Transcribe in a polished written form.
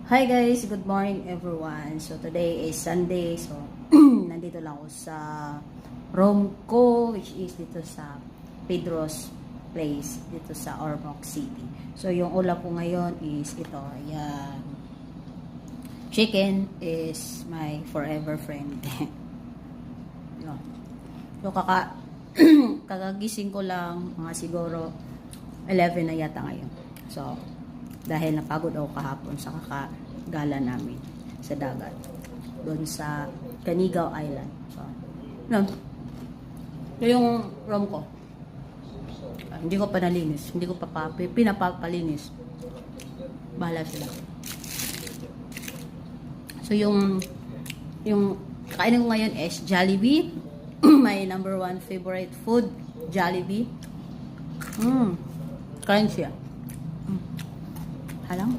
Hi guys, good morning everyone. So today is Sunday. So nandito lang ako sa room ko, which is dito sa Pedro's Place dito sa Ormoc City. So yung ulam ko ngayon is ito. Yan. Chicken is my forever friend. Yun. So kakagising ko lang mga siguro 11 na yata ngayon. So dahil napagod ako kahapon sa kakagala namin sa dagat doon sa Canigao Island. So, yun. Yung room ko. Hindi ko pa nalinis. Hindi ko pa pinapapalinis. Bahala sila. So, yung kakainin ko ngayon is Jollibee. My number one favorite food, Jollibee. Kain siya. Halang.